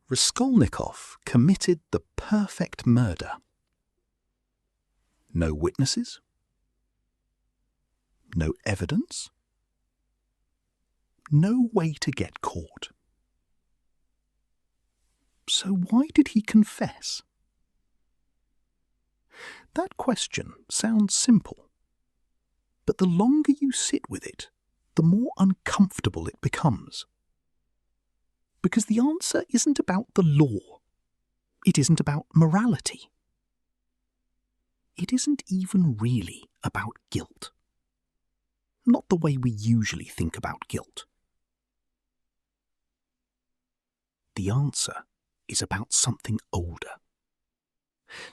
Raskolnikov committed the perfect murder. No witnesses? No evidence? No way to get caught. So why did he confess? That question sounds simple, but the longer you sit with it, the more uncomfortable it becomes. Because the answer isn't about the law. It isn't about morality. It isn't even really about guilt. Not the way we usually think about guilt. The answer is about something older.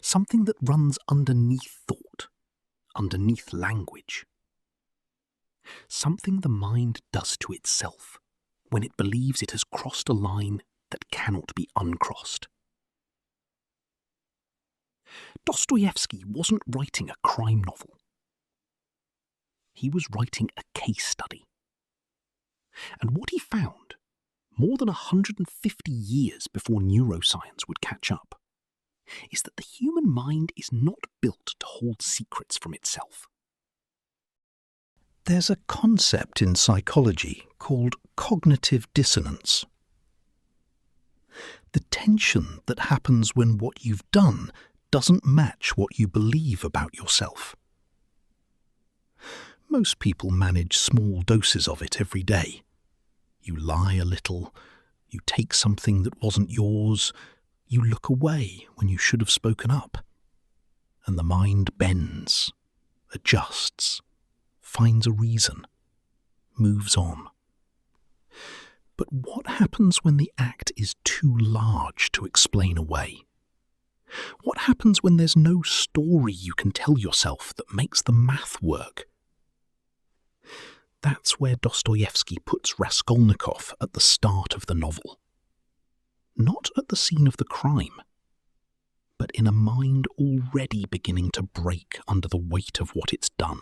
Something that runs underneath thought, underneath language. Something the mind does to itself when it believes it has crossed a line that cannot be uncrossed. Dostoevsky wasn't writing a crime novel. He was writing a case study. And what he found, more than 150 years before neuroscience would catch up, is that the human mind is not built to hold secrets from itself. There's a concept in psychology called cognitive dissonance. The tension that happens when what you've done doesn't match what you believe about yourself. Most people manage small doses of it every day. You lie a little, you take something that wasn't yours, you look away when you should have spoken up. And the mind bends, adjusts, finds a reason, moves on. But what happens when the act is too large to explain away? What happens when there's no story you can tell yourself that makes the math work? That's where Dostoevsky puts Raskolnikov at the start of the novel. Not at the scene of the crime, but in a mind already beginning to break under the weight of what it's done.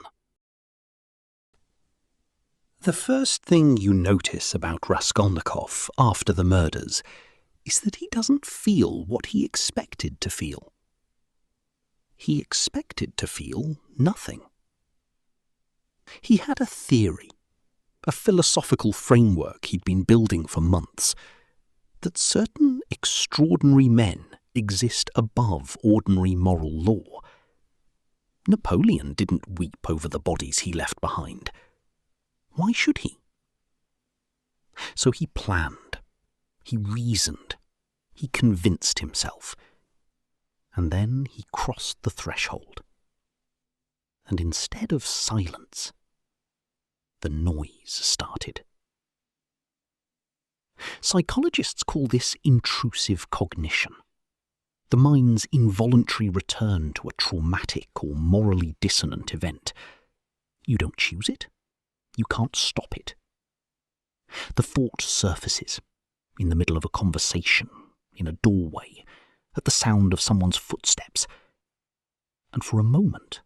The first thing you notice about Raskolnikov after the murders is that he doesn't feel what he expected to feel. He expected to feel nothing. He had a theory, a philosophical framework he'd been building for months, that certain extraordinary men exist above ordinary moral law. Napoleon didn't weep over the bodies he left behind. Why should he? So he planned, he reasoned, he convinced himself. And then he crossed the threshold. And instead of silence, the noise started. Psychologists call this intrusive cognition, the mind's involuntary return to a traumatic or morally dissonant event. You don't choose it. You can't stop it. The thought surfaces in the middle of a conversation, in a doorway, at the sound of someone's footsteps, and for a moment,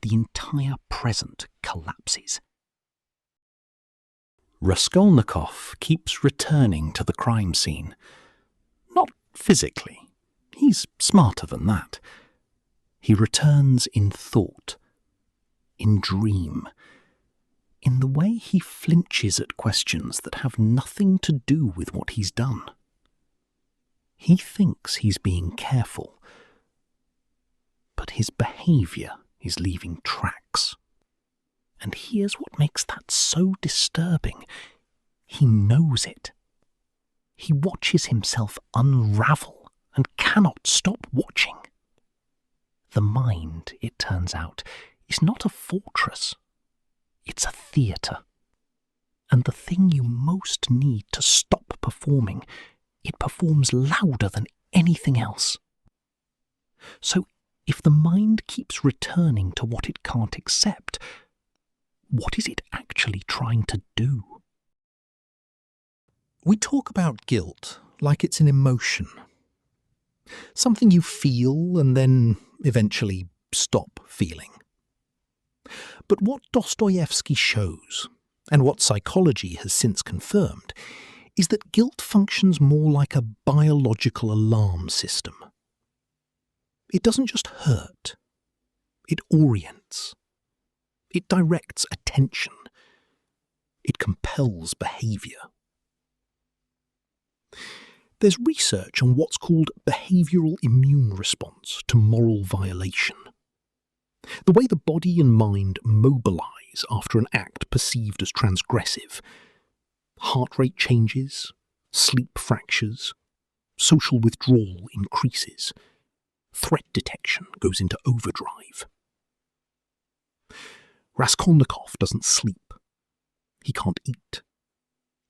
the entire present collapses. Raskolnikov keeps returning to the crime scene. Not physically. He's smarter than that. He returns in thought, in dream, in the way he flinches at questions that have nothing to do with what he's done. He thinks he's being careful, but his behaviour is leaving tracks. And here's what makes that so disturbing. He knows it. He watches himself unravel and cannot stop watching. The mind, it turns out, is not a fortress. It's a theatre. And the thing you most need to stop performing, it performs louder than anything else. So if the mind keeps returning to what it can't accept, what is it actually trying to do? We talk about guilt like it's an emotion. Something you feel and then eventually stop feeling. But what Dostoevsky shows, and what psychology has since confirmed, is that guilt functions more like a biological alarm system. It doesn't just hurt. It orients. It directs attention. It compels behaviour. There's research on what's called behavioural immune response to moral violation. The way the body and mind mobilise after an act perceived as transgressive. Heart rate changes, sleep fractures, social withdrawal increases, threat detection goes into overdrive. Raskolnikov doesn't sleep. He can't eat.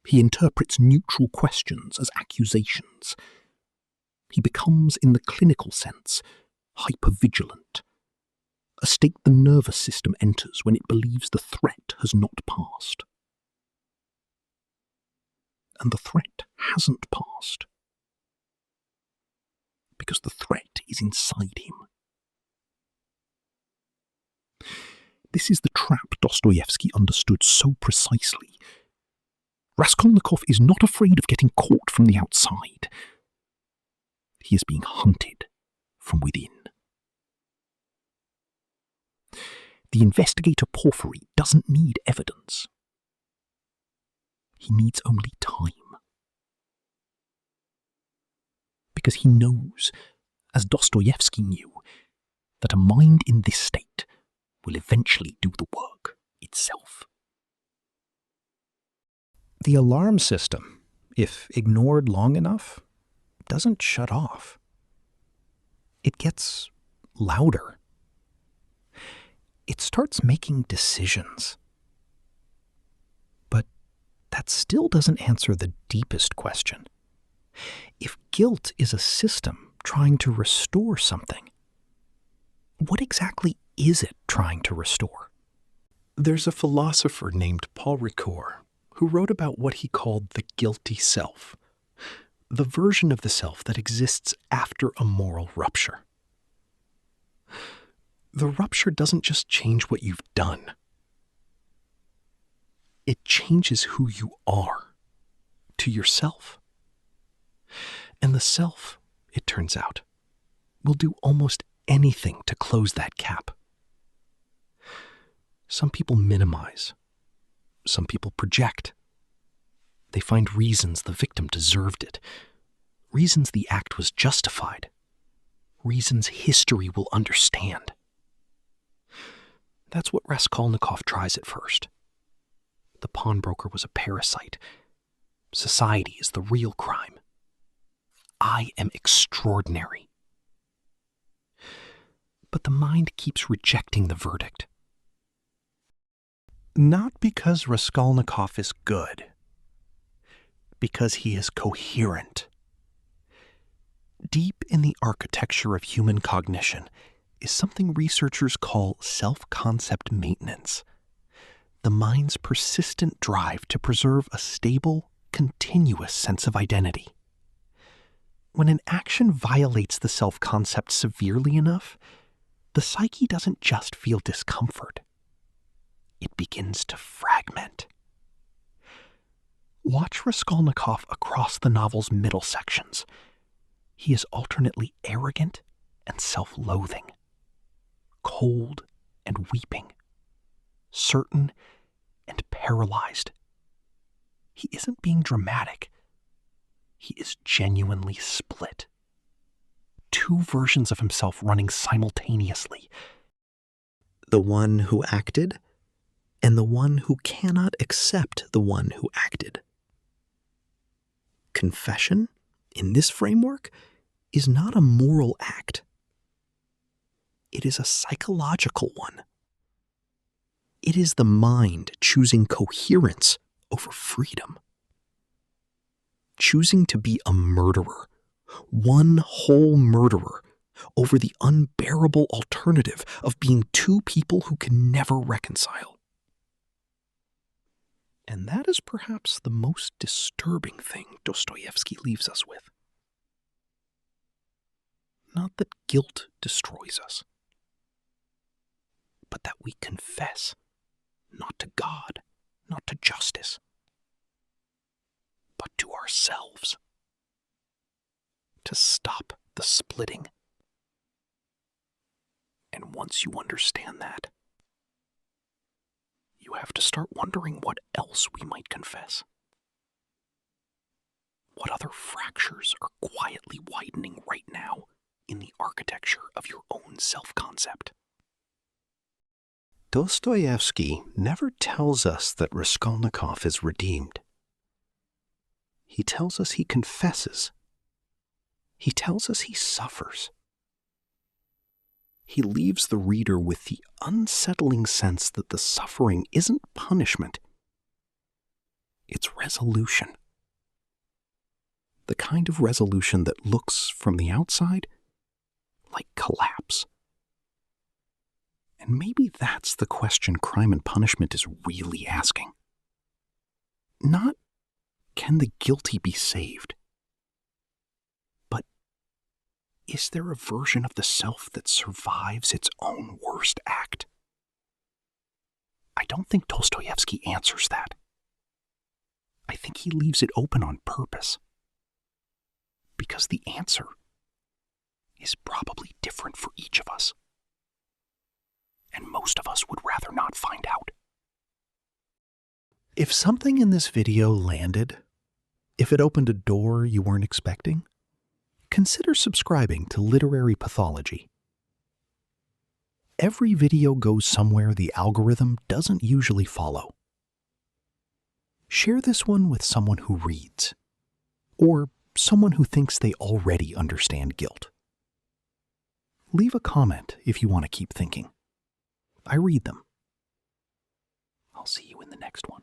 He interprets neutral questions as accusations. He becomes, in the clinical sense, hypervigilant, a state the nervous system enters when it believes the threat has not passed. And the threat hasn't passed, because the threat is inside him. This is the trap Dostoevsky understood so precisely. Raskolnikov is not afraid of getting caught from the outside. He is being hunted from within. The investigator Porphyry doesn't need evidence. He needs only time. Because he knows, as Dostoevsky knew, that a mind in this state will eventually do the work itself. The alarm system, if ignored long enough, doesn't shut off. It gets louder. It starts making decisions. But that still doesn't answer the deepest question. If guilt is a system trying to restore something, what exactly is it trying to restore? There's a philosopher named Paul Ricoeur who wrote about what he called the guilty self, the version of the self that exists after a moral rupture. The rupture doesn't just change what you've done. It changes who you are to yourself. And the self, it turns out, will do almost anything to close that gap. Some people minimize. Some people project. They find reasons the victim deserved it, reasons the act was justified, reasons history will understand. That's what Raskolnikov tries at first. The pawnbroker was a parasite. Society is the real crime. I am extraordinary. But the mind keeps rejecting the verdict. Not because Raskolnikov is good, because he is coherent. Deep in the architecture of human cognition is something researchers call self-concept maintenance, the mind's persistent drive to preserve a stable, continuous sense of identity. When an action violates the self-concept severely enough, the psyche doesn't just feel discomfort. It begins to fragment. Watch Raskolnikov across the novel's middle sections. He is alternately arrogant and self-loathing, cold and weeping, certain and paralyzed. He isn't being dramatic. He is genuinely split. Two versions of himself running simultaneously. The one who acted, and the one who cannot accept the one who acted. Confession, in this framework, is not a moral act. It is a psychological one. It is the mind choosing coherence over freedom. Choosing to be a murderer, one whole murderer, over the unbearable alternative of being two people who can never reconcile. And that is perhaps the most disturbing thing Dostoevsky leaves us with. Not that guilt destroys us, but that we confess, not to God, not to justice, but to ourselves. To stop the splitting. And once you understand that, you have to start wondering what else we might confess. What other fractures are quietly widening right now in the architecture of your own self-concept? Dostoevsky never tells us that Raskolnikov is redeemed. He tells us he confesses. He tells us he suffers. He leaves the reader with the unsettling sense that the suffering isn't punishment. It's resolution. The kind of resolution that looks from the outside like collapse. And maybe that's the question Crime and Punishment is really asking. Not, can the guilty be saved? But, is there a version of the self that survives its own worst act? I don't think Dostoevsky answers that. I think he leaves it open on purpose. Because the answer is probably different for each of us. And most of us would rather not find out. If something in this video landed, if it opened a door you weren't expecting, consider subscribing to Literary Pathology. Every video goes somewhere the algorithm doesn't usually follow. Share this one with someone who reads, or someone who thinks they already understand guilt. Leave a comment if you want to keep thinking. I read them. I'll see you in the next one.